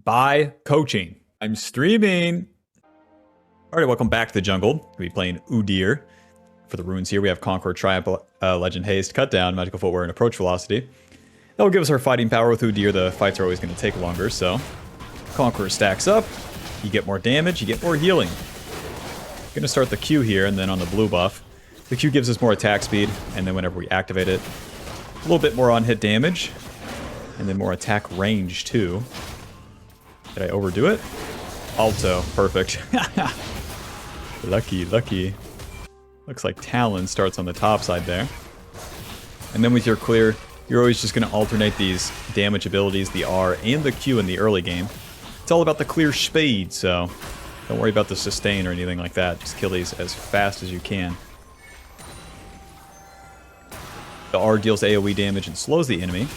by coaching. I'm streaming. Alright, welcome back to the jungle. We'll be playing UDYR. For the runes here, we have Conqueror, Triumph, Legend, Haste, Cut Down, Magical Footwear, and Approach Velocity. That will give us our fighting power. With UDYR, the fights are always going to take longer, so Conqueror stacks up. You get more damage, you get more healing. Going to start the Q here, and then on the blue buff. The Q gives us more attack speed, and then whenever we activate it, a little bit more on-hit damage, and then more attack range, too. Did I overdo it? Alto. Perfect. Lucky, lucky. Looks like Talon starts on the top side there. And then with your clear, you're always just going to alternate these damage abilities, the R and the Q in the early game. It's all about the clear speed, so don't worry about the sustain or anything like that. Just kill these as fast as you can. The R deals AoE damage and slows the enemy.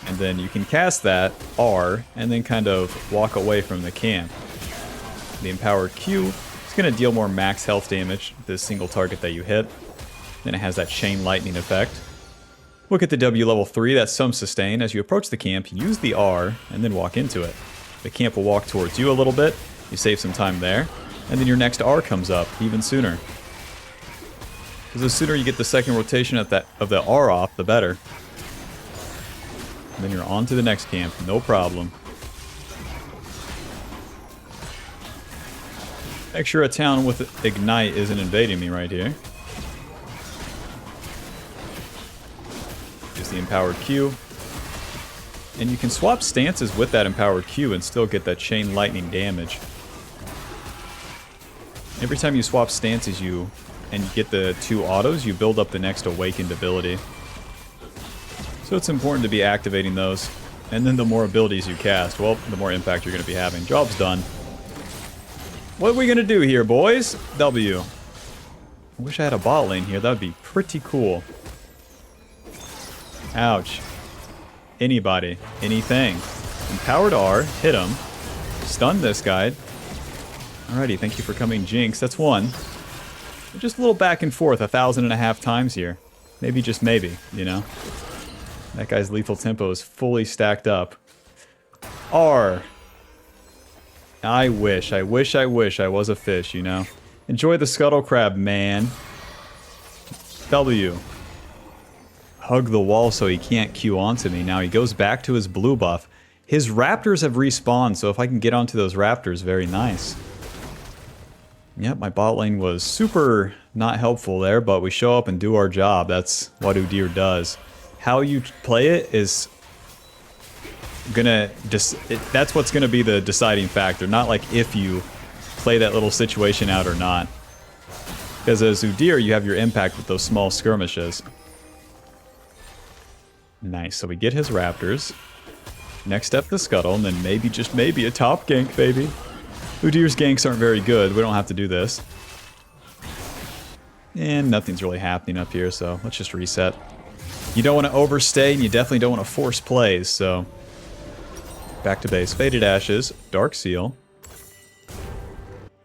And then you can cast that R and then kind of walk away from the camp. The empowered Q is going to deal more max health damage to this single target that you hit. Then it has that chain lightning effect. Look at the W level 3, that's some sustain. As you approach the camp, use the R and then walk into it. The camp will walk towards you a little bit, you save some time there, and then your next R comes up even sooner. Because the sooner you get the second rotation of the R off, the better. And then you're on to the next camp, no problem. Make sure a town with Ignite isn't invading me right here. Use the empowered Q. And you can swap stances with that empowered Q and still get that chain lightning damage. Every time you swap stances and you get the two autos, you build up the next awakened ability. So it's important to be activating those. And then the more abilities you cast, well, the more impact you're going to be having. Job's done. What are we going to do here, boys? W. I wish I had a bot lane here. That would be pretty cool. Ouch. Anybody. Anything. Empowered R. Hit him. Stun this guy. Alrighty, thank you for coming, Jinx. That's one. Just a little back and forth 1,500 times here. Maybe, just maybe, you know? That guy's lethal tempo is fully stacked up. R. I wish I was a fish, you know? Enjoy the scuttle crab, man. W. Hug the wall so he can't Q onto me. Now he goes back to his blue buff. His raptors have respawned, so if I can get onto those raptors, very nice. Yep, my bot lane was super not helpful there, but we show up and do our job. That's what UDYR does. How you play it is that's what's gonna be the deciding factor, not like if you play that little situation out or not. Because as UDYR, you have your impact with those small skirmishes. Nice, so we get his raptors. Next step, the scuttle, and then maybe, just maybe, a top gank, baby. UDYR's ganks aren't very good, we don't have to do this. And nothing's really happening up here, so let's just reset. You don't want to overstay, and you definitely don't want to force plays, so... Back to base. Faded Ashes, Dark Seal.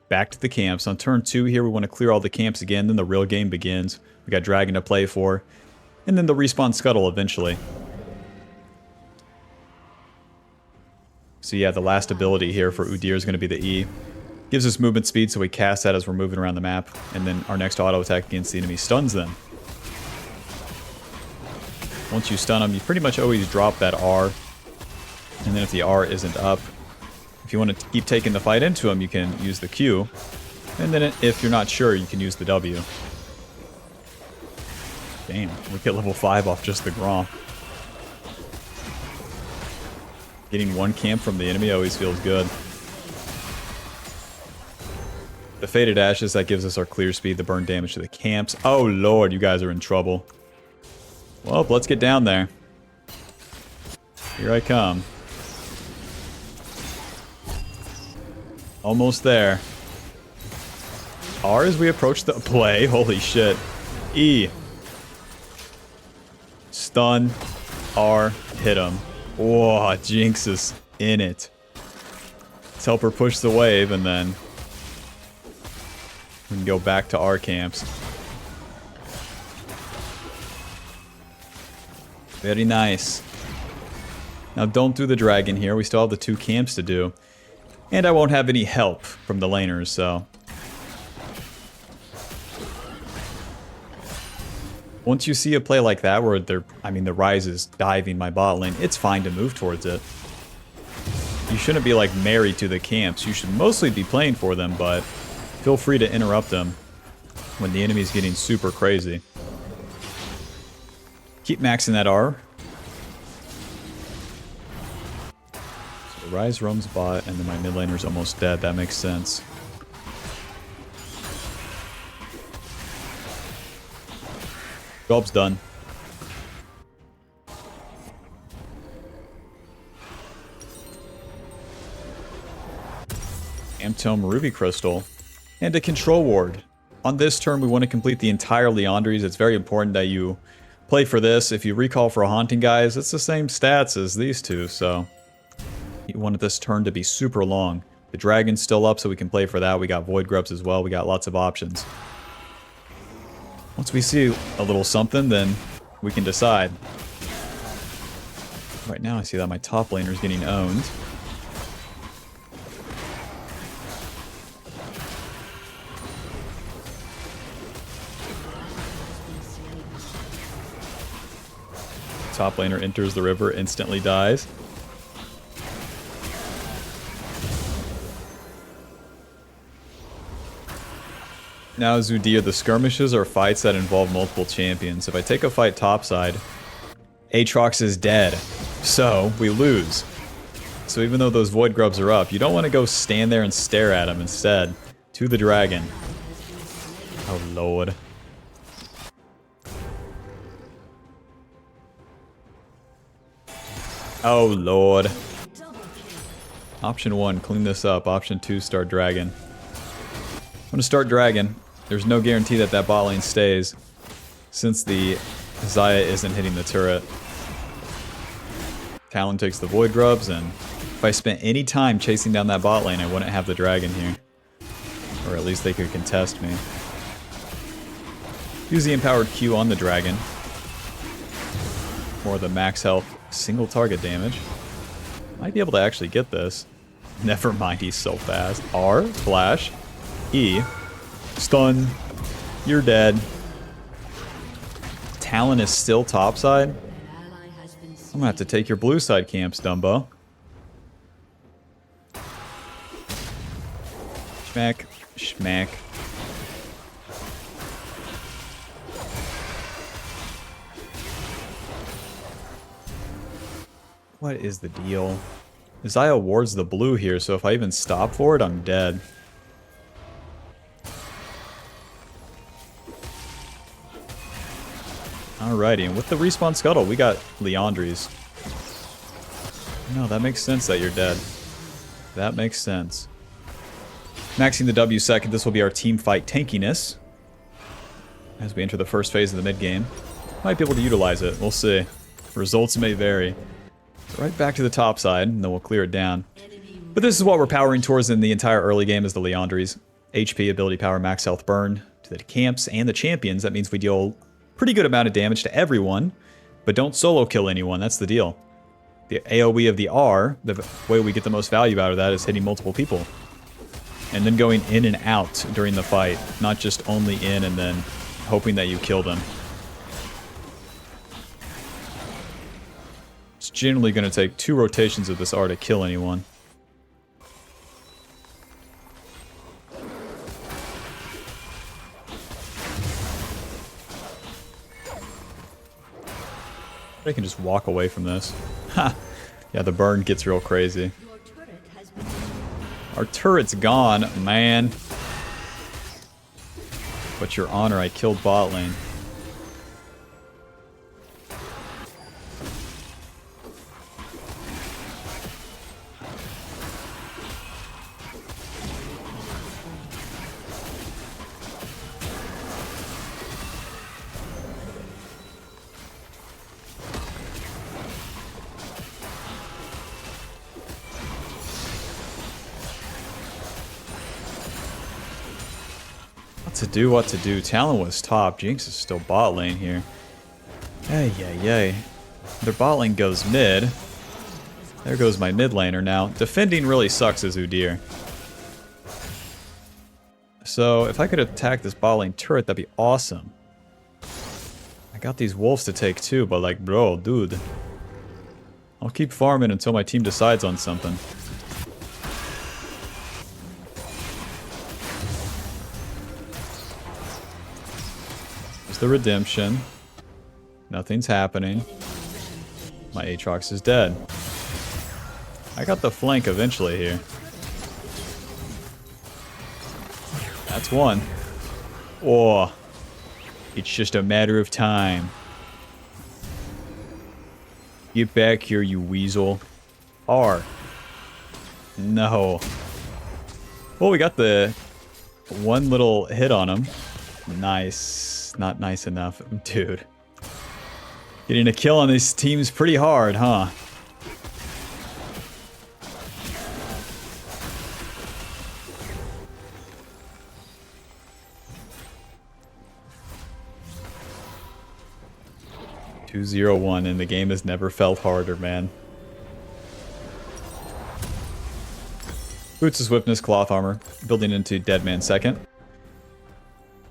Back to the camps. On turn 2 here, we want to clear all the camps again, then the real game begins. We got Dragon to play for. And then the respawn Scuttle eventually. So yeah, the last ability here for UDYR is going to be the E. Gives us movement speed, so we cast that as we're moving around the map. And then our next auto attack against the enemy stuns them. Once you stun them, you pretty much always drop that R. And then if the R isn't up, if you want to keep taking the fight into them, you can use the Q. And then if you're not sure, you can use the W. Damn, we get level 5 off just the Gromp. Getting one camp from the enemy always feels good. The Faded Ashes, that gives us our clear speed, the burn damage to the camps. Oh lord, you guys are in trouble. Well, let's get down there. Here I come. Almost there. R as we approach the play. Holy shit. E. Stun. R. Hit him. Whoa, Jinx is in it. Let's help her push the wave, and then we can go back to our camps. Very nice. Now don't do the dragon here. We still have the 2 camps to do. And I won't have any help from the laners, so... Once you see a play like that where the Ryze is diving my bot lane, it's fine to move towards it. You shouldn't be like married to the camps. You should mostly be playing for them, but feel free to interrupt them when the enemy's getting super crazy. Keep maxing that R. So Ryze roams bot, and then my mid laner's almost dead. That makes sense. Job's done. Amtome Ruby Crystal. And a control ward. On this turn, we want to complete the entire Liandry's. It's very important that you play for this. If you recall for Haunting Guys, it's the same stats as these two, so... You wanted this turn to be super long. The dragon's still up, so we can play for that. We got Void Grubs as well. We got lots of options. Once we see a little something, then we can decide. Right now I see that my top laner is getting owned. Top laner enters the river, instantly dies. Now, UDYR, the skirmishes are fights that involve multiple champions. If I take a fight topside, Aatrox is dead, so we lose. So even though those Void Grubs are up, you don't want to go stand there and stare at them. Instead, to the dragon. Oh lord. Oh lord. Option 1, clean this up. Option 2, start dragon. I'm gonna start dragon. There's no guarantee that that bot lane stays, since the Xayah isn't hitting the turret. Talon takes the Void Grubs, and if I spent any time chasing down that bot lane, I wouldn't have the dragon here. Or at least they could contest me. Use the empowered Q on the dragon. More of the max health, single target damage. Might be able to actually get this. Never mind, he's so fast. R, flash, E, stun, you're dead. Talon is still topside. I'm gonna have to take your blue side camps, Dumbo. Schmack, schmack. What is the deal? Xayah wards the blue here, so if I even stop for it, I'm dead. Alrighty, and with the respawn scuttle, we got Liandry's. No, that makes sense that you're dead. That makes sense. Maxing the W second, this will be our team fight tankiness. As we enter the first phase of the mid game. Might be able to utilize it, we'll see. Results may vary. Right back to the top side, and then we'll clear it down. But this is what we're powering towards in the entire early game is the Liandry's. HP, ability power, max health burn to the camps and the champions. That means we deal pretty good amount of damage to everyone, but don't solo kill anyone, that's the deal. The AoE of the R, the way we get the most value out of that is hitting multiple people. And then going in and out during the fight, not just only in and then hoping that you kill them. It's generally going to take 2 rotations of this R to kill anyone. I can just walk away from this. Ha! Yeah, the burn gets real crazy. Our turret's gone, man. But your honor, I killed bot lane. What to do. Talon was top. Jinx is still bot lane here. Ay, ay, ay. Their bot lane goes mid. There goes my mid laner now. Defending really sucks as UDYR. So if I could attack this bot lane turret, that'd be awesome. I got these wolves to take too, but like, bro, dude. I'll keep farming until my team decides on something. There's the redemption. Nothing's happening. My Aatrox is dead. I got the flank eventually here. That's one. Oh, it's just a matter of time. Get back here, you weasel. R. No. Well, we got the one little hit on him. Nice. Not nice enough. Dude. Getting a kill on these teams pretty hard, huh? (2-0-1) and the game has never felt harder, man. Boots of Swiftness, Cloth Armor, building into Dead Man second.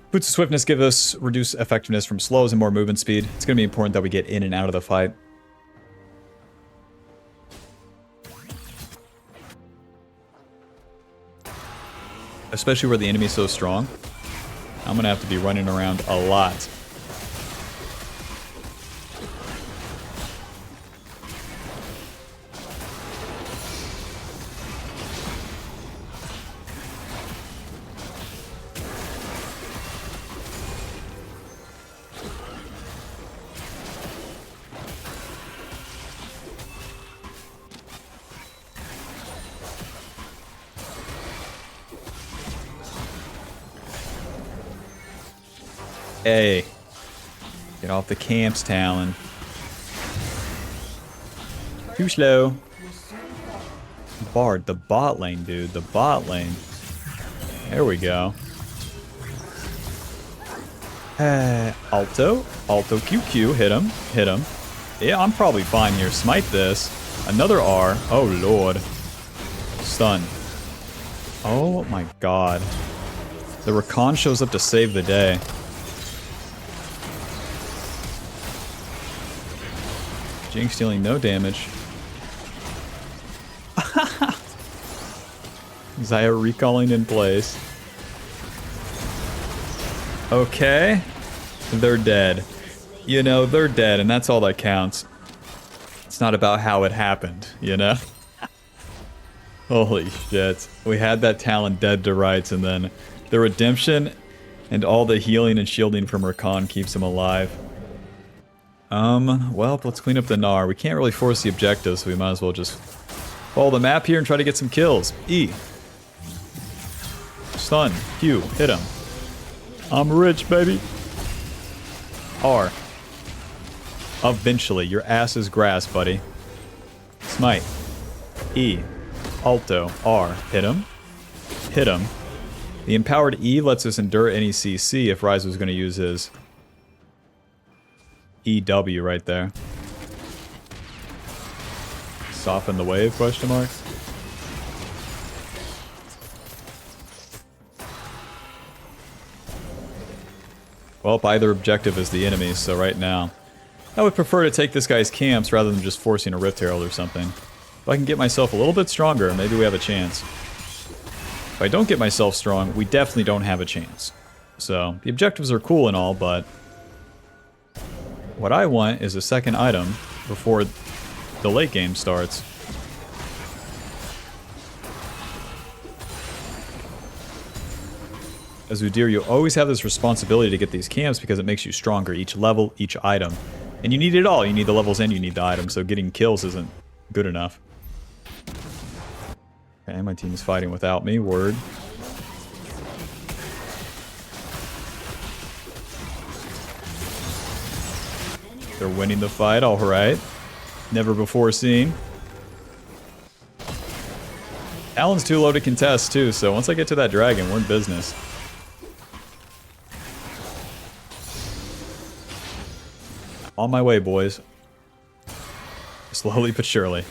Boots of Swiftness give us reduced effectiveness from slows and more movement speed. It's going to be important that we get in and out of the fight. Especially where the enemy's so strong. I'm going to have to be running around a lot. Hey, get off the camps, Talon. Too slow. Bard, the bot lane, dude. The bot lane. There we go. Alto. Alto QQ. Hit him. Hit him. Yeah, I'm probably fine here. Smite this. Another R. Oh, Lord. Stun. Oh, my God. The Rakan shows up to save the day. Jinx dealing no damage. Xayah recalling in place. Okay. They're dead. You know, they're dead, and that's all that counts. It's not about how it happened, you know? Holy shit. We had that Talon dead to rights, and then the redemption and all the healing and shielding from Rakan keeps him alive. Well, let's clean up the Gnar. We can't really force the objective, so we might as well just follow the map here and try to get some kills. E. Stun. Q. Hit him. I'm rich, baby. R. Eventually. Your ass is grass, buddy. Smite. E. Alto. R. Hit him. Hit him. The empowered E lets us endure any CC if Ryze was going to use his EW right there. Soften the wave, question mark. Well, either objective is the enemy, so right now I would prefer to take this guy's camps rather than just forcing a Rift Herald or something. If I can get myself a little bit stronger, maybe we have a chance. If I don't get myself strong, we definitely don't have a chance. So, the objectives are cool and all, but what I want is a second item before the late game starts. As UDYR, you always have this responsibility to get these camps because it makes you stronger each level, each item. And you need it all. You need the levels and you need the items, so getting kills isn't good enough. Okay, my team's fighting without me. Word. They're winning the fight, alright. Never before seen. Talon's too low to contest, too, so once I get to that dragon, we're in business. On my way, boys. Slowly but surely.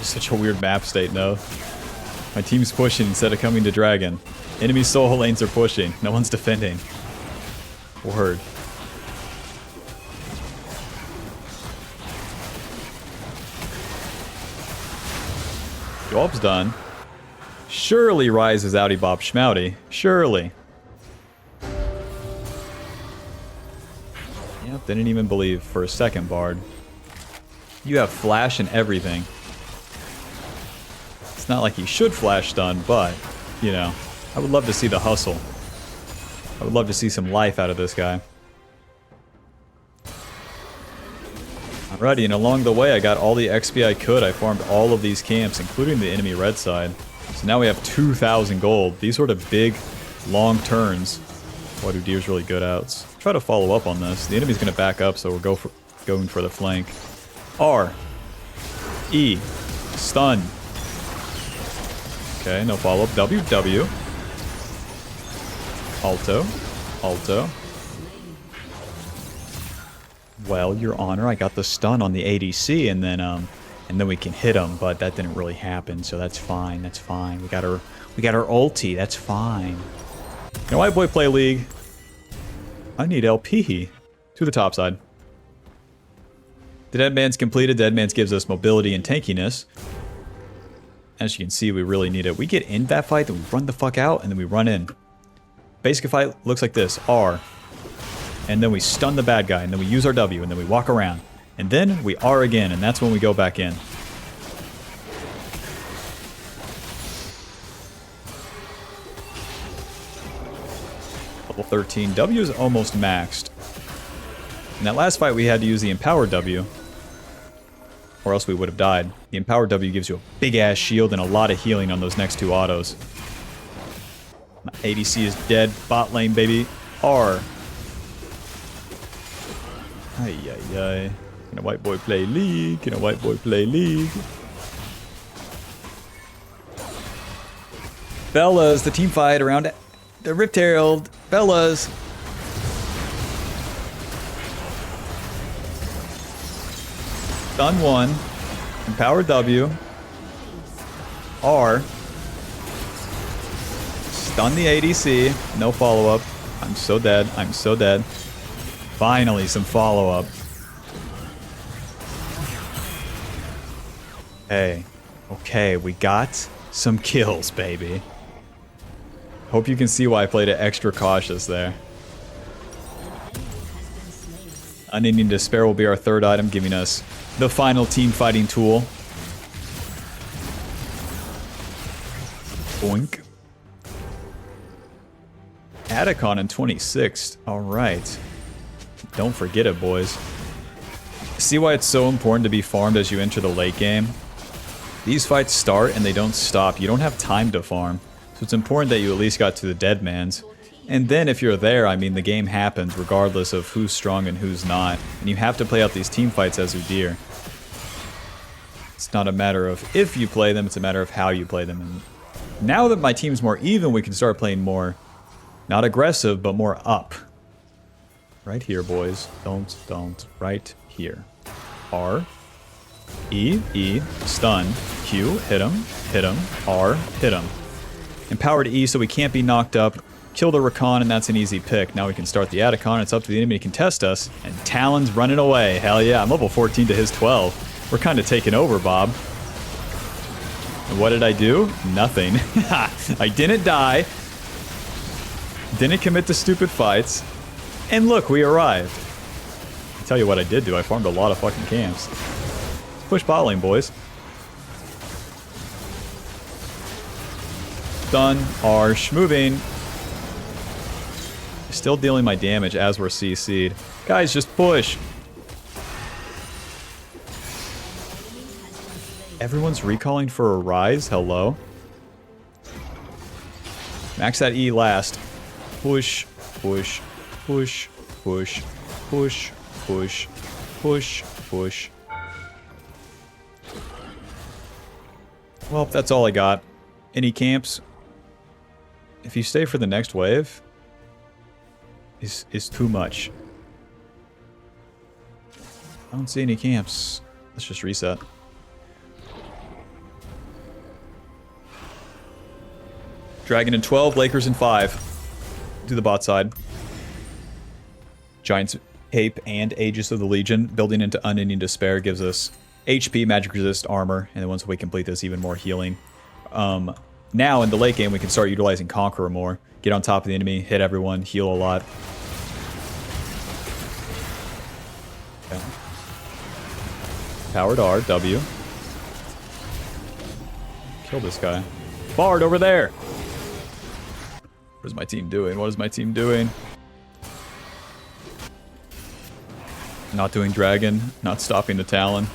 Such a weird map state, no? My team's pushing instead of coming to Dragon. Enemy soul lanes are pushing. No one's defending. Word. Job's done. Surely Rise is outie bop schmouty. Surely. Yep, didn't even believe for a second, Bard. You have flash and everything. It's not like you should flash stun, but, you know, I would love to see the hustle. I would love to see some life out of this guy. Alrighty, and along the way I got all the XP I could. I farmed all of these camps, including the enemy red side. So now we have 2,000 gold. These sort of big, long turns. What UDYR's really good outs. Try to follow up on this. The enemy's going to back up, so we'll going for the flank. R. E. Stun. Okay, no follow-up. W. W. Alto. Alto. Well, Your Honor, I got the stun on the ADC, and then we can hit him, but that didn't really happen, so that's fine. That's fine. We got our ulti. That's fine. Can White Boy play League? I need LP to the top side. The Deadman's completed. Deadman's gives us mobility and tankiness. As you can see, we really need it. We get in that fight, then we run the fuck out, and then we run in. Basic fight looks like this. R. And then we stun the bad guy, and then we use our W, and then we walk around. And then we R again, and that's when we go back in. Level 13. W is almost maxed. In that last fight, we had to use the Empowered W, or else we would have died. The Empowered W gives you a big-ass shield and a lot of healing on those next two autos. My ADC is dead. Bot lane, baby. R. Ay, ay, ay. Can a White Boy play League? Can a White Boy play League? Fellas, the team fight around the Rift Herald. Fellas. Stun 1. Empowered W. R. Stun the ADC. No follow-up. I'm so dead. I'm so dead. Finally, some follow-up. Hey. Okay, we got some kills, baby. Hope you can see why I played it extra cautious there. Unending Despair will be our third item, giving us the final team fighting tool. Boink. Atacon in 26th. Alright. Don't forget it, boys. See why it's so important to be farmed as you enter the late game? These fights start and they don't stop. You don't have time to farm. So it's important that you at least got to the Deadman's. And then if you're there, I mean, the game happens regardless of who's strong and who's not. And you have to play out these team fights as UDYR. It's not a matter of if you play them, it's a matter of how you play them. And now that my team's more even, we can start playing more, not aggressive, but more up. Right here, boys. Don't. Right here. R. E. E. Stun. Q. Hit him. R. Hit him. Empowered E so we can't be knocked up. Kill the Rakan, and that's an easy pick. Now we can start the Atacon. It's up to the enemy to contest us. And Talon's running away. Hell yeah, I'm level 14 to his 12. We're kind of taking over, Bob. And what did I do? Nothing. I didn't die. Didn't commit to stupid fights. And look, we arrived. I'll tell you what I did do. I farmed a lot of fucking camps. Let's push bot lane, boys. Stun, Arsh, moving. Still dealing my damage as we're CC'd. Guys, just push. Everyone's recalling for a rise? Hello? Max that E last. Push, push, push, push, push, push, push, push. Well, that's all I got. Any camps? If you stay for the next wave, is too much. I don't see any camps. Let's just reset. Dragon in 12, Lakers in 5. To the bot side. Giant's Cape and Aegis of the Legion. Building into Unending Despair gives us HP, magic resist, armor, and then once we complete this, even more healing. Now, in the late game, we can start utilizing Conqueror more. Get on top of the enemy, hit everyone, heal a lot. Okay. Powered R, W. Kill this guy. Bard over there! What is my team doing? What is my team doing? Not doing Dragon, not stopping the Talon.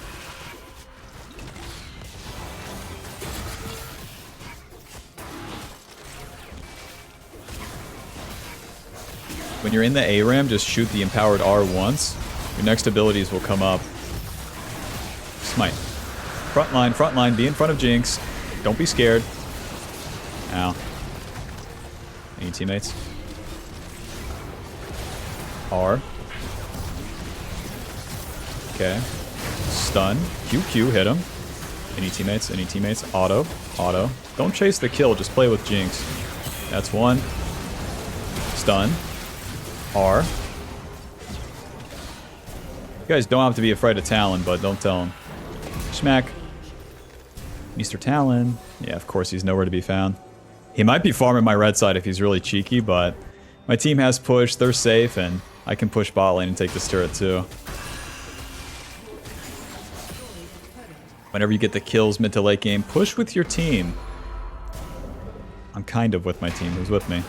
When you're in the ARAM, just shoot the empowered R once. Your next abilities will come up. Smite. Front line, be in front of Jinx. Don't be scared. Ow. Any teammates? R. Okay. Stun. QQ, hit him. Any teammates? Any teammates? Auto. Auto. Don't chase the kill, just play with Jinx. That's one. Stun. R. You guys don't have to be afraid of Talon, but don't tell him. Smack. Mr. Talon. Yeah, of course he's nowhere to be found. He might be farming my red side if he's really cheeky, but my team has push, they're safe, and I can push bot lane and take this turret too. Whenever you get the kills mid to late game, push with your team. I'm kind of with my team. Who's with me?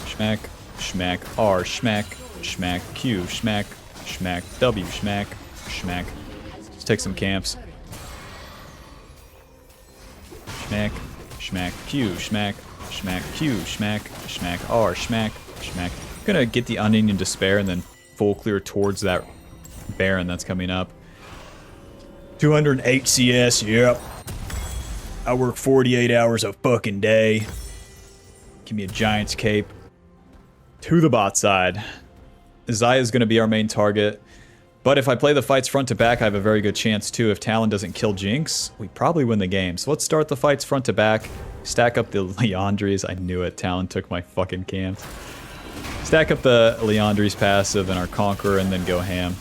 Schmack, schmack, R, schmack, schmack, Q, schmack, schmack, W, schmack, schmack. Let's take some camps. Schmack, schmack, Q, schmack, schmack, Q, schmack, schmack, R, schmack, schmack. I'm gonna get the Unending Despair and then full clear towards that Baron that's coming up. 208 CS, yep. I work 48 hours a fucking day. Give me a Giant's Cape. To the bot side. Xayah is going to be our main target. But if I play the fights front to back, I have a very good chance too. If Talon doesn't kill Jinx, we probably win the game. So let's start the fights front to back. Stack up the Liandry's. I knew it. Talon took my fucking camps. Stack up the Liandry's passive and our Conqueror and then go ham.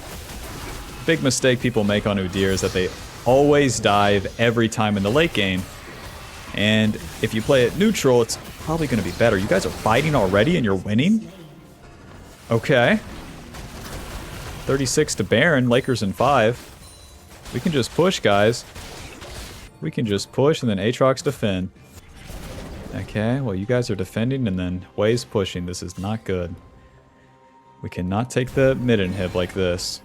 Big mistake people make on UDYR is that they always dive every time in the late game. And if you play it neutral, it's probably going to be better. You guys are fighting already and you're winning? Okay. 36 to Baron, Lakers in 5. We can just push, guys. We can just push and then Aatrox defend. Okay, well you guys are defending and then Way's pushing. This is not good. We cannot take the mid inhib like this.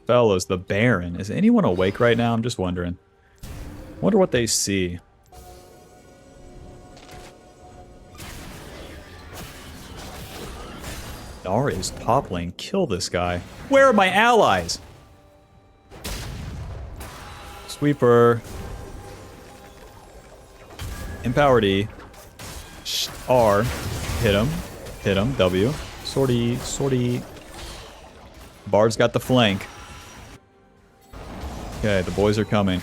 Fellas, the Baron. Is anyone awake right now? I'm just wondering. Wonder what they see. Dar is top lane. Kill this guy. Where are my allies? Sweeper. Empowered E. R. Hit him. Hit him. W. Sortie. Sortie. Bard's got the flank. Okay, the boys are coming.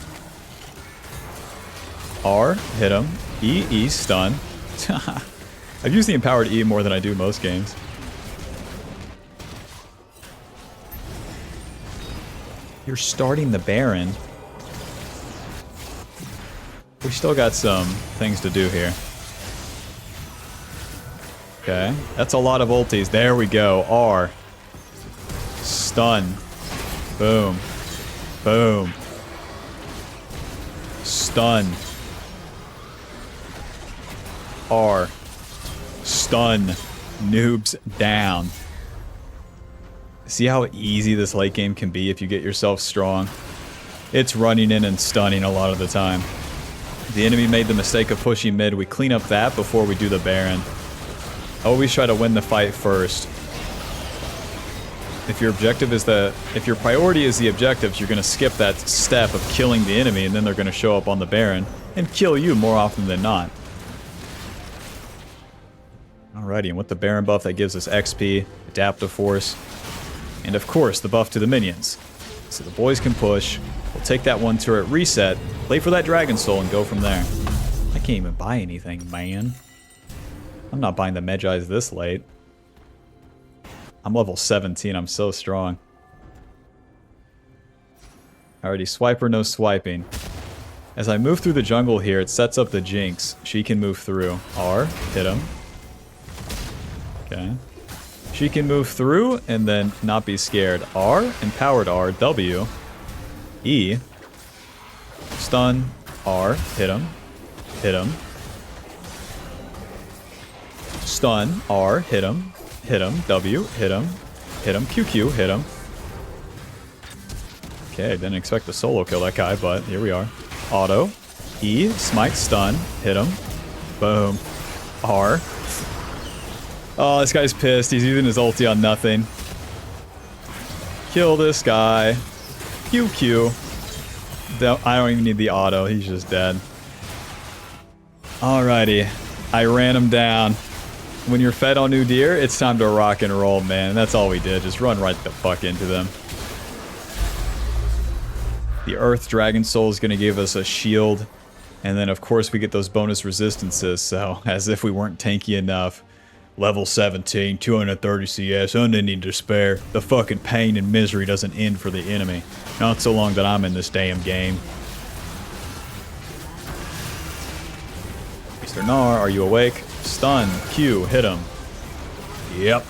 R, hit him. E, E, stun. I've used the empowered E more than I do most games. You're starting the Baron. We still got some things to do here. Okay, that's a lot of ultis. There we go. R. Stun. Boom. Boom. Stun. R. Stun. Noobs down. See how easy this late game can be if you get yourself strong? It's running in and stunning a lot of the time. The enemy made the mistake of pushing mid. We clean up that before we do the Baron. Always try to win the fight first. If your objective is if your priority is the objectives, you're going to skip that step of killing the enemy, and then they're going to show up on the Baron and kill you more often than not. All Alrighty, and with the Baron buff that gives us XP, Adaptive Force, and of course the buff to the minions. So the boys can push. We'll take that one turret, reset, play for that Dragon Soul, and go from there. I can't even buy anything, man. I'm not buying the Medjais this late. I'm level 17, I'm so strong. Alrighty, swiper, no swiping. As I move through the jungle here, it sets up the Jinx. She can move through. R, hit him. Okay. She can move through and then not be scared. R, empowered R, W. E. Stun, R, hit him. Hit him. Stun, R, hit him. Hit him, W, hit him. Hit him, QQ, hit him. Okay, didn't expect to solo kill that guy, but here we are. Auto. E, smite, stun, hit him. Boom. R. Oh, this guy's pissed. He's using his ulti on nothing. Kill this guy. QQ. I don't even need the auto. He's just dead. Alrighty. I ran him down. When you're fed on UDYR, it's time to rock and roll, man. That's all we did. Just run right the fuck into them. The Earth Dragon Soul is going to give us a shield. And then, of course, we get those bonus resistances. So, as if we weren't tanky enough. Level 17, 230 CS, unending despair. The fucking pain and misery doesn't end for the enemy. Not so long that I'm in this damn game. Mr. Gnar, are you awake? Stun, Q, hit him. Yep.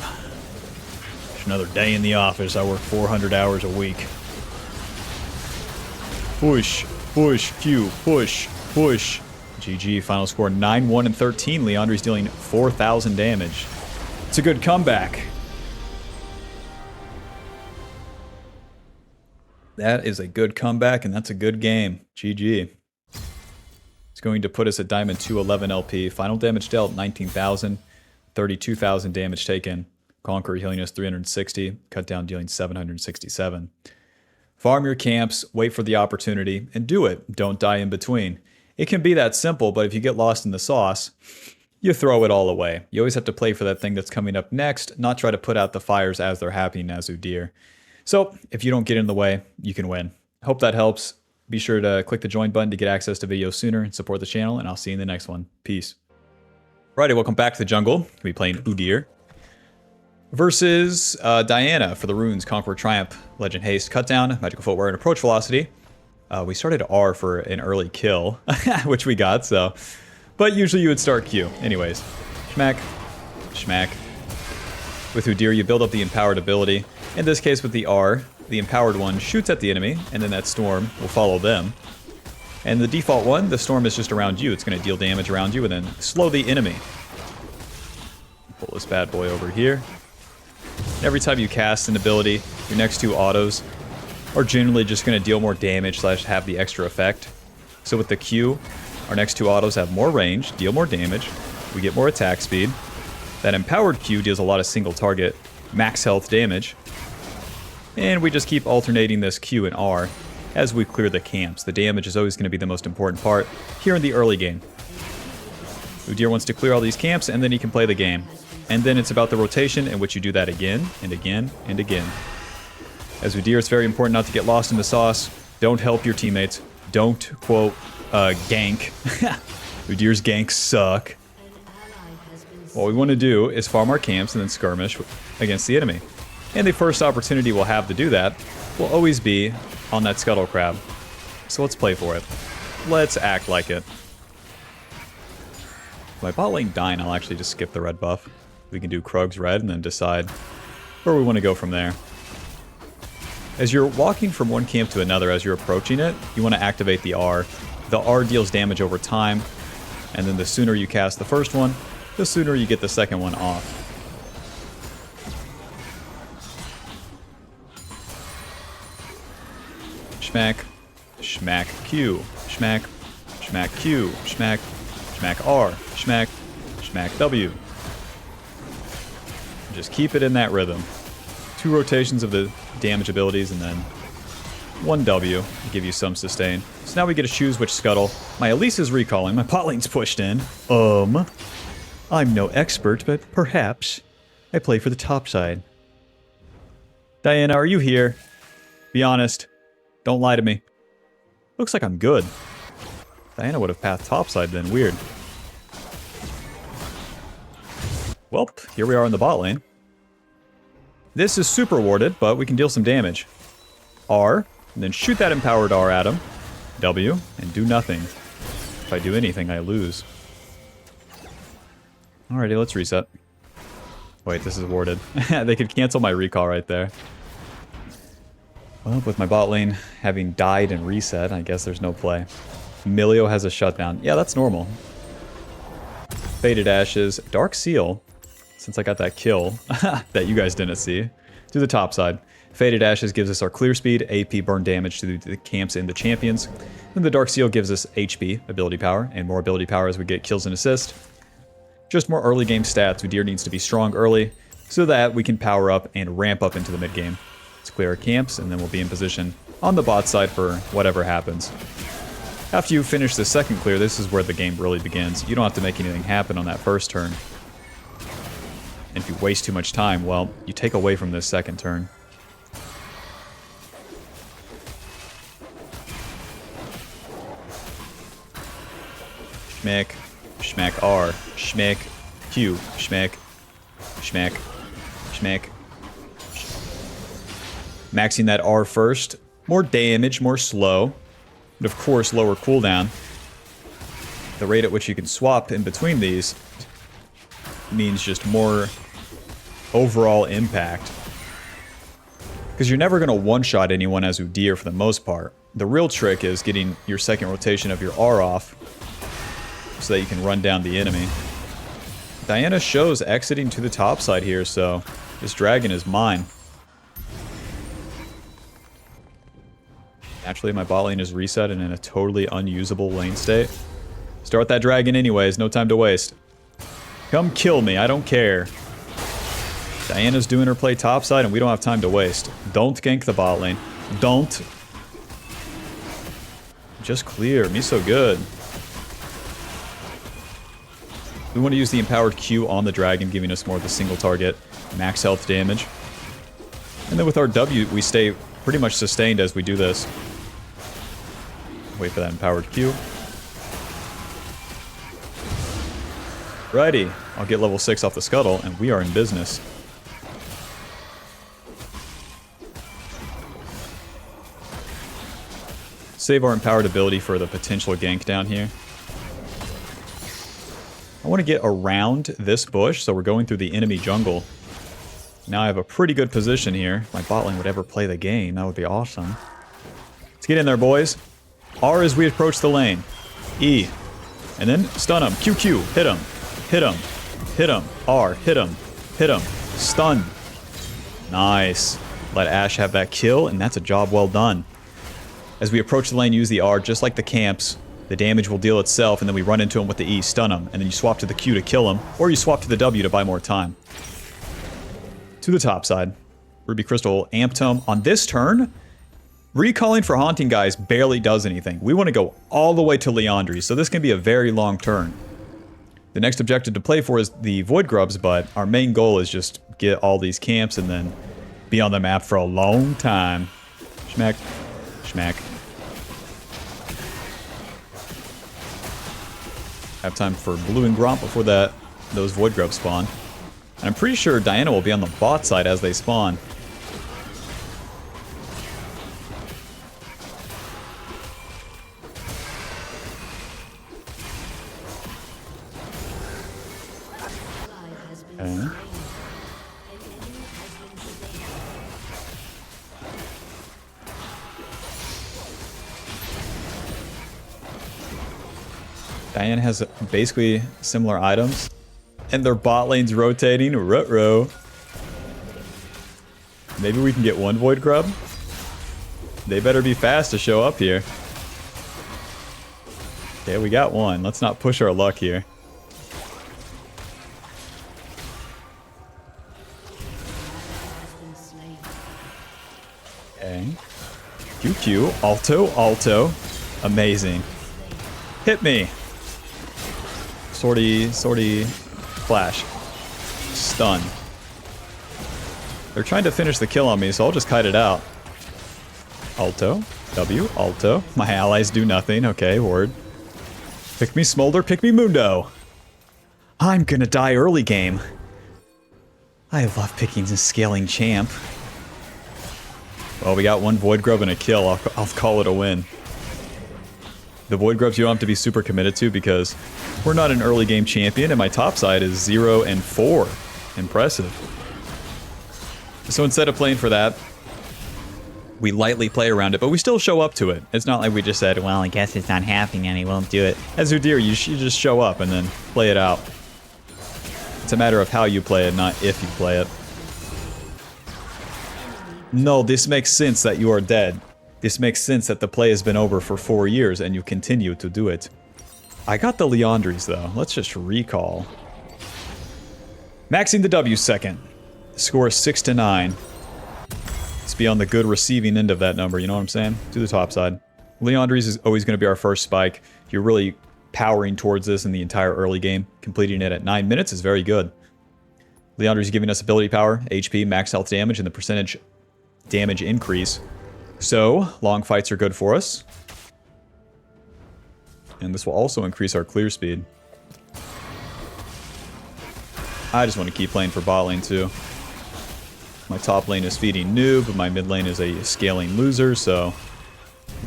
It's another day in the office. I work 400 hours a week. Push, push, Q, push, push. GG, final score 9-1 and 13. Leandri's dealing 4,000 damage. It's a good comeback. That is a good comeback, and that's a good game. GG. It's going to put us at Diamond 211 LP. Final damage dealt 19,000. 32,000 damage taken. Conqueror healing us 360. Cut down dealing 767. Farm your camps, wait for the opportunity, and do it. Don't die in between. It can be that simple, but if you get lost in the sauce, you throw it all away. You always have to play for that thing that's coming up next, not try to put out the fires as they're happening as UDYR. So, if you don't get in the way, you can win. Hope that helps. Be sure to click the join button to get access to videos sooner and support the channel, and I'll see you in the next one. Peace. Alrighty, welcome back to the jungle. We'll be playing UDYR versus Diana for the runes, Conqueror Triumph, Legend Haste, Cutdown, Magical Footwear, and Approach Velocity. We started R for an early kill, which we got, so. But usually you would start Q. Anyways. Schmack. Schmack. With UDYR, you build up the empowered ability. In this case, with the R, the empowered one shoots at the enemy, and then that storm will follow them. And the default one, the storm is just around you. It's going to deal damage around you and then slow the enemy. Pull this bad boy over here. Every time you cast an ability, your next two autos are generally just going to deal more damage / have the extra effect. So with the Q, our next two autos have more range, deal more damage, we get more attack speed. That empowered Q deals a lot of single target max health damage. And we just keep alternating this Q and R as we clear the camps. The damage is always going to be the most important part here in the early game. UDYR wants to clear all these camps and then he can play the game. And then it's about the rotation in which you do that again and again and again. As UDYR, it's very important not to get lost in the sauce. Don't help your teammates. Don't, quote, gank. UDYR's ganks suck. What we want to do is farm our camps and then skirmish against the enemy. And the first opportunity we'll have to do that will always be on that Scuttle Crab. So let's play for it. Let's act like it. If my bot lane dying, I'll actually just skip the red buff. We can do Krug's red and then decide where we want to go from there. As you're walking from one camp to another, as you're approaching it, you want to activate the R. The R deals damage over time, and then the sooner you cast the first one, the sooner you get the second one off. Schmack, schmack Q, schmack, schmack Q, schmack, schmack R, schmack, schmack W. Just keep it in that rhythm. 2 rotations of the damage abilities and then 1 W to give you some sustain. So now we get to choose which Scuttle. My Elise is recalling. My bot lane's pushed in. I'm no expert, but perhaps I play for the top side. Diana, are you here? Be honest. Don't lie to me. Looks like I'm good. Diana would have pathed topside then. Weird. Well, here we are in the bot lane. This is super warded, but we can deal some damage. R, and then shoot that empowered R at him. W, and do nothing. If I do anything, I lose. Alrighty, let's reset. Wait, this is warded. They could cancel my recall right there. Well, with my bot lane having died and reset, I guess there's no play. Milio has a shutdown. Yeah, that's normal. Faded Ashes. Dark Seal, since I got that kill that you guys didn't see, to the top side. Faded Ashes gives us our clear speed, AP burn damage to the camps and the champions. And the Dark Seal gives us HP, ability power, and more ability power as we get kills and assist. Just more early game stats. UDYR needs to be strong early so that we can power up and ramp up into the mid game. Let's clear our camps and then we'll be in position on the bot side for whatever happens. After you finish the second clear, this is where the game really begins. You don't have to make anything happen on that first turn. And if you waste too much time, well, you take away from this second turn. Schmack, schmack R, schmack, Q, schmack, schmack, schmack. Maxing that R first. More damage, more slow. And of course, lower cooldown. The rate at which you can swap in between these means just more overall impact. Because you're never going to one-shot anyone as UDYR for the most part. The real trick is getting your second rotation of your R off so that you can run down the enemy. Diana shows exiting to the top side here, so this dragon is mine. Naturally, my bot lane is reset and in a totally unusable lane state. Start that dragon anyways, no time to waste. Come kill me, I don't care. Diana's doing her play topside and we don't have time to waste. Don't gank the bot lane. Don't. Just clear, me so good. We want to use the empowered Q on the dragon, giving us more of the single target max health damage. And then with our W, we stay pretty much sustained as we do this. Wait for that empowered Q. Righty, I'll get level 6 off the scuttle, and we are in business. Save our empowered ability for the potential gank down here. I want to get around this bush, so we're going through the enemy jungle. Now I have a pretty good position here. If my bot lane would ever play the game, that would be awesome. Let's get in there, boys. R as we approach the lane. E. And then stun him. QQ. Hit him. Hit him. Hit him. R. Hit him. Hit him. Stun. Nice. Let Ashe have that kill, and that's a job well done. As we approach the lane, use the R just like the camps. The damage will deal itself, and then we run into him with the E, stun him, and then you swap to the Q to kill him, or you swap to the W to buy more time. To the top side. Ruby Crystal amped him. On this turn, recalling for Haunting Guys barely does anything. We want to go all the way to Liandry, so this can be a very long turn. The next objective to play for is the Void Grubs, but our main goal is just get all these camps and then be on the map for a long time. Schmack. Schmack. Have time for blue and Gromp before those Void Grubs spawn. And I'm pretty sure Diana will be on the bot side as they spawn. Okay. Diana has basically similar items. And their bot lane's rotating. Ruh-roh. Maybe we can get one Void Grub? They better be fast to show up here. Okay, we got one. Let's not push our luck here. Okay. QQ. Alto. Alto. Amazing. Hit me. Sortie Flash. Stun. They're trying to finish the kill on me, so I'll just kite it out. Alto. W. Alto. My allies do nothing. Okay, word. Pick me Smolder, pick me Mundo. I'm gonna die early game. I love picking and scaling champ. Well, we got one Void Grub and a kill. I'll call it a win. The Void Grubs you don't have to be super committed to because we're not an early game champion and my top side is 0 and 4. Impressive. So instead of playing for that, we lightly play around it, but we still show up to it. It's not like we just said, well, I guess it's not happening and he won't do it. As UDYR, you just show up and then play it out. It's a matter of how you play it, not if you play it. No, this makes sense that you are dead. This makes sense that the play has been over for 4 years and you continue to do it. I got the Leandries though. Let's just recall. Maxing the W second. Score is 6-9. Let's be on the good receiving end of that number, you know what I'm saying? To the top side. Leandries is always going to be our first spike. You're really powering towards this in the entire early game. Completing it at 9 minutes is very good. Leandries is giving us ability power, HP, max health damage, and the percentage damage increase. So, long fights are good for us. And this will also increase our clear speed. I just want to keep playing for bot lane too. My top lane is feeding noob, but my mid lane is a scaling loser, so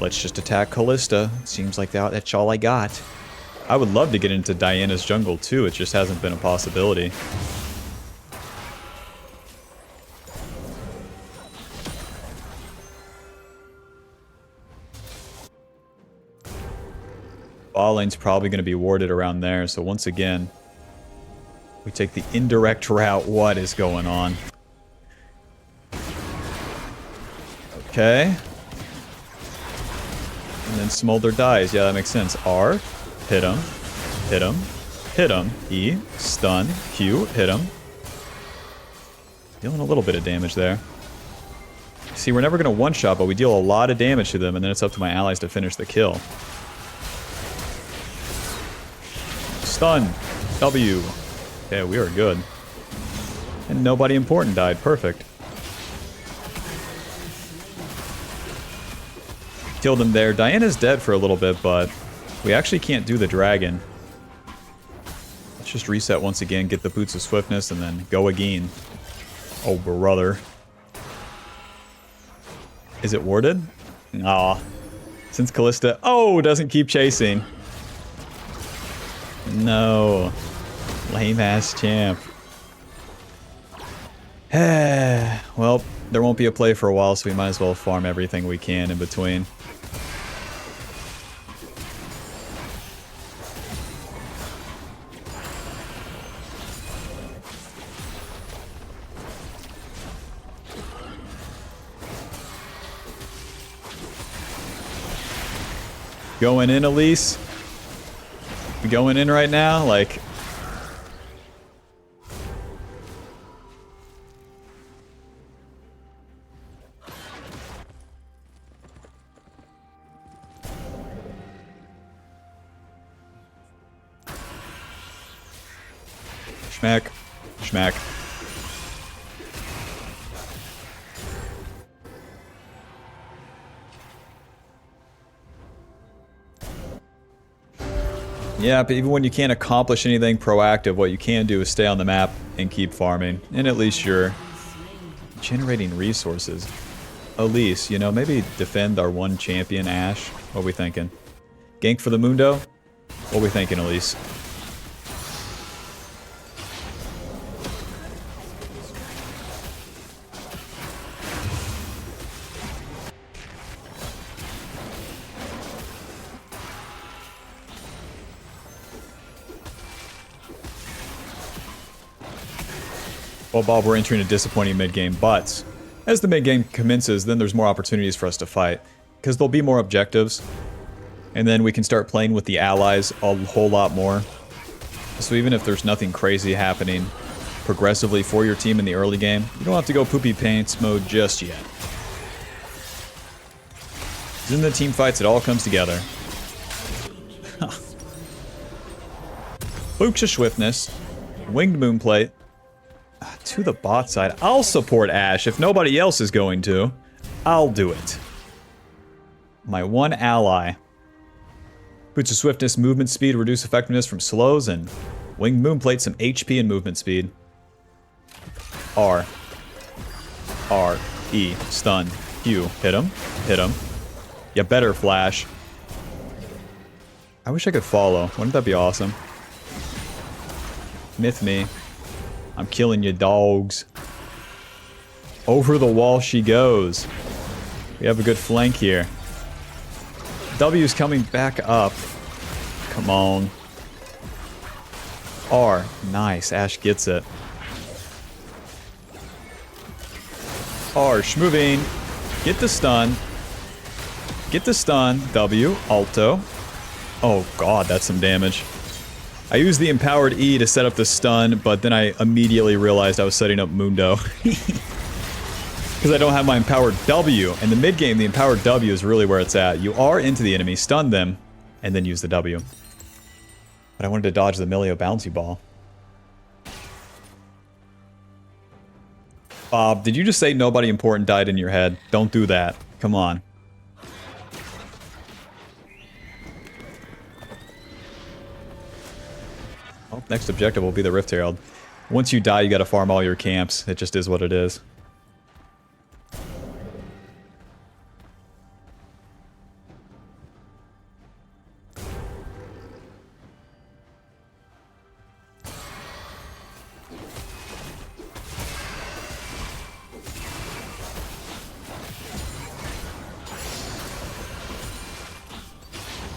let's just attack Kalista. Seems like that's all I got. I would love to get into Diana's jungle too, it just hasn't been a possibility. Bot lane's probably going to be warded around there, so once again, we take the indirect route. What is going on? Okay. And then Smolder dies. Yeah, that makes sense. R. Hit him. Hit him. Hit him. E. Stun. Q. Hit him. Dealing a little bit of damage there. See, we're never going to one-shot, but we deal a lot of damage to them, and then it's up to my allies to finish the kill. Stun. W. Okay, we are good. And nobody important died. Perfect. Killed him there. Diana's dead for a little bit, but we actually can't do the dragon. Let's just reset once again, get the Boots of Swiftness, and then go again. Oh, brother. Is it warded? Aw. Since Kalista... Oh, doesn't keep chasing. No. Lame-ass champ. Well, there won't be a play for a while, so we might as well farm everything we can in between. Going in, Elise? We going in right now? Like... Schmack. Schmack. Yeah, but even when you can't accomplish anything proactive, what you can do is stay on the map and keep farming. And at least you're generating resources. Elise, you know, maybe defend our one champion, Ashe. What are we thinking? Gank for the Mundo? What are we thinking, Elise? Well, Bob, we're entering a disappointing mid-game, but as the mid-game commences, then there's more opportunities for us to fight, because there'll be more objectives, and then we can start playing with the allies a whole lot more. So even if there's nothing crazy happening progressively for your team in the early game, you don't have to go poopy pants mode just yet. In the team fights, it all comes together. Boots of Swiftness. Winged Moonplate. To the bot side. I'll support Ashe. If nobody else is going to, I'll do it. My one ally. Boots of Swiftness, movement speed, reduce effectiveness from slows, and Winged Moonplate, some HP and movement speed. R. R. E. Stun. Q. Hit him. Hit him. You better flash. I wish I could follow. Wouldn't that be awesome? Myth me. I'm killing you, dogs. Over the wall she goes. We have a good flank here. W's coming back up. Come on. R. Nice. Ashe gets it. R. Schmoving. Get the stun. Get the stun. W. Alto. Oh god, that's some damage. I used the empowered E to set up the stun, but then I immediately realized I was setting up Mundo. Because I don't have my empowered W. In the mid game, the empowered W is really where it's at. You are into the enemy, stun them, and then use the W. But I wanted to dodge the Milio bouncy ball. Bob, did you just say nobody important died in your head? Don't do that. Come on. Oh, next objective will be the Rift Herald. Once you die, you gotta farm all your camps. It just is what it is.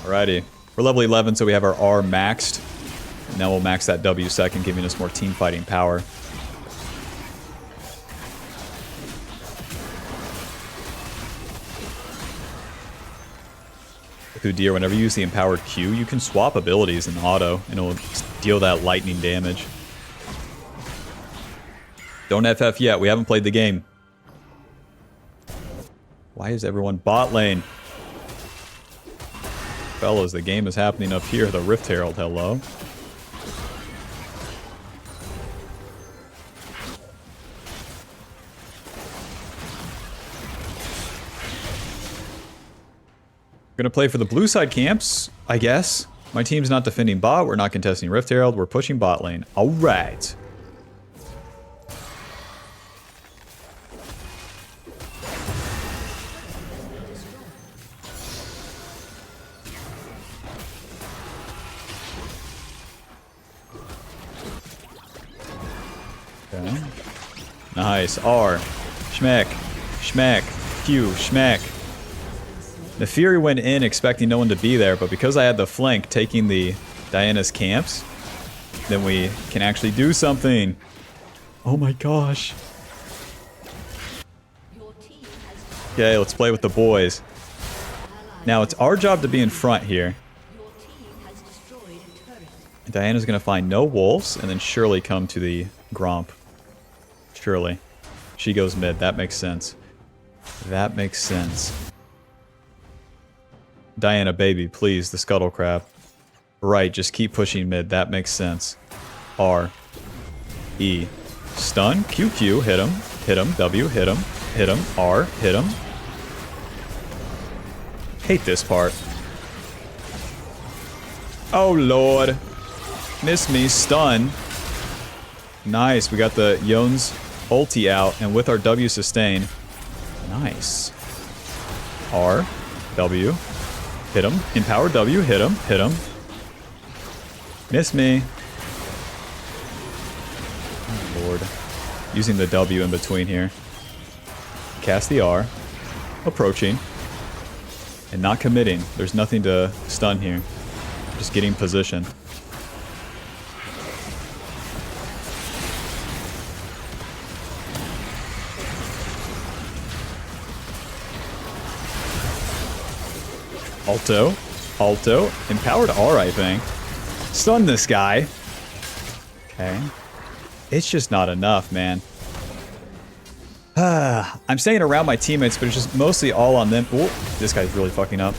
Alrighty. We're level 11, so we have our R maxed. And now we'll max that W second, giving us more team fighting power. With UDYR, whenever you use the empowered Q, you can swap abilities in auto, and it'll deal that lightning damage. Don't FF yet, we haven't played the game. Why is everyone bot lane? Fellas, the game is happening up here. The Rift Herald, hello. Gonna play for the blue side camps, I guess. My team's not defending bot. We're not contesting Rift Herald. We're pushing bot lane. All right. Okay. Nice. R. Schmeck. Schmeck. Q. Schmeck. The Fury went in expecting no one to be there, but because I had the flank taking the Diana's camps, then we can actually do something. Oh my gosh. Okay, let's play with the boys. Now it's our job to be in front here. Diana's gonna find no wolves and then surely come to the Gromp. Surely. She goes mid. That makes sense. That makes sense. Diana, baby, please, the Scuttle Crab. Right, just keep pushing mid. That makes sense. R. E. Stun. QQ. Hit him. Hit him. W. Hit him. Hit him. R. Hit him. Hate this part. Oh, Lord. Miss me. Stun. Nice. We got the Yon's ulti out, and with our W sustain. Nice. R. W. Hit him. Empower W. Hit him. Hit him. Miss me. Oh, Lord. Using the W in between here. Cast the R. Approaching. And not committing. There's nothing to stun here. Just getting position. Alto. Alto. Empowered R, I think. Stun this guy. Okay. It's just not enough, man. I'm staying around my teammates, but it's just mostly all on them. Ooh, this guy's really fucking up.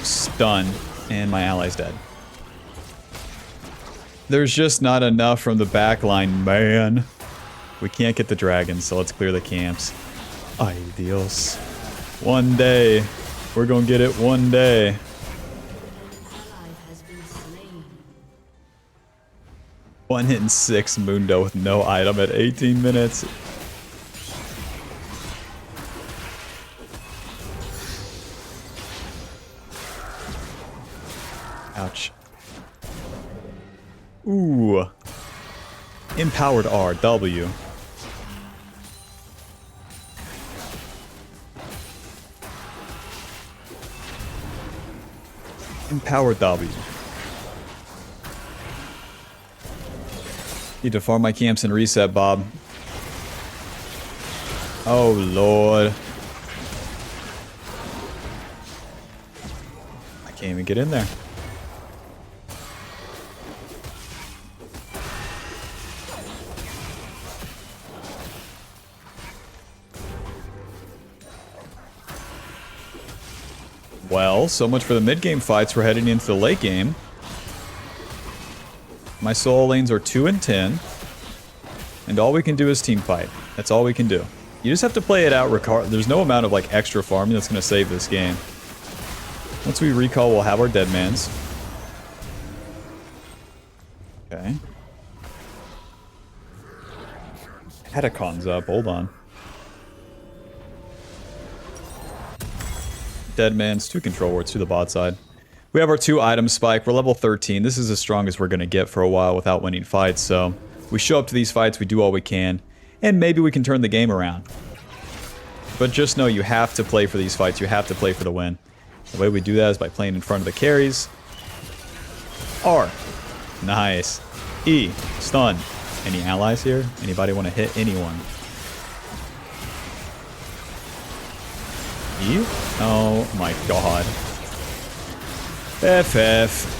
Stun. And my ally's dead. There's just not enough from the back line, man. We can't get the dragons, so let's clear the camps. Ay Dios. One day. We're gonna get it one day. One hit and 6 Mundo with no item at 18 minutes. Ouch. Ooh. Empowered R, W. Empowered W. Need to farm my camps and reset, Bob. Oh, Lord. I can't even get in there. Well, so much for the mid-game fights. We're heading into the late game. My solo lanes are 2 and 10. And all we can do is team fight. That's all we can do. You just have to play it out. There's no amount of like extra farming that's going to save this game. Once we recall, we'll have our Deadmans. Okay. Hetacon's up. Hold on. Deadmans, 2 control wards to the bot side. We have our 2 item spike. We're level 13. This is as strong as we're going to get for a while without winning fights. So we show up to these fights, we do all we can, and maybe we can turn the game around. But just know you have to play for these fights. You have to play for the win. The way we do that is by playing in front of the carries. R. Nice. E. Stun. Any allies here? Anybody want to hit anyone? E? Oh my god. FF.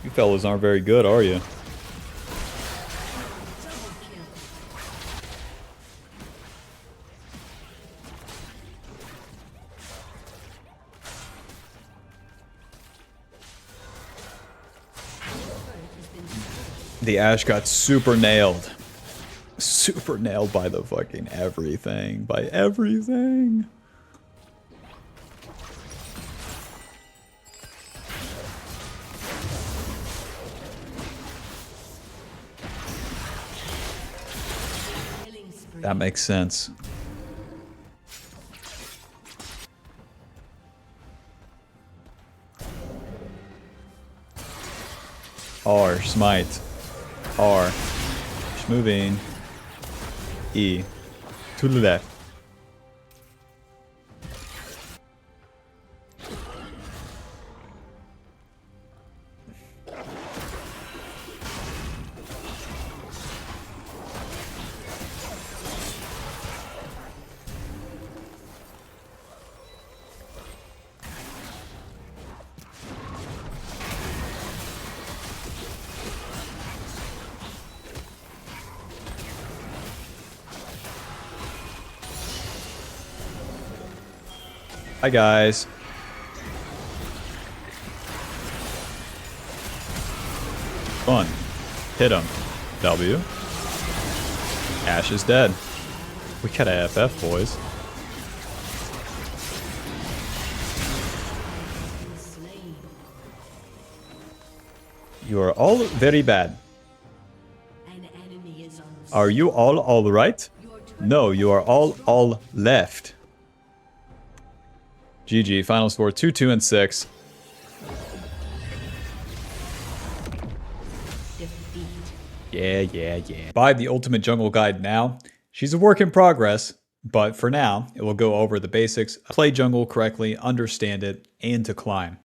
You fellas aren't very good, are you? The Ashe got super nailed. Super nailed by the fucking everything. By everything. That makes sense. R, smite. R. Moving. E. To the left. Hi guys. Fun. Hit him. W. Ashe is dead. We gotta FF, boys. You are all very bad. Are you all right? No, you are all left. GG, final score 2-2 and 6. Yeah. Buy the Ultimate Jungle Guide now. She's a work in progress, but for now, it will go over the basics, play jungle correctly, understand it, and to climb.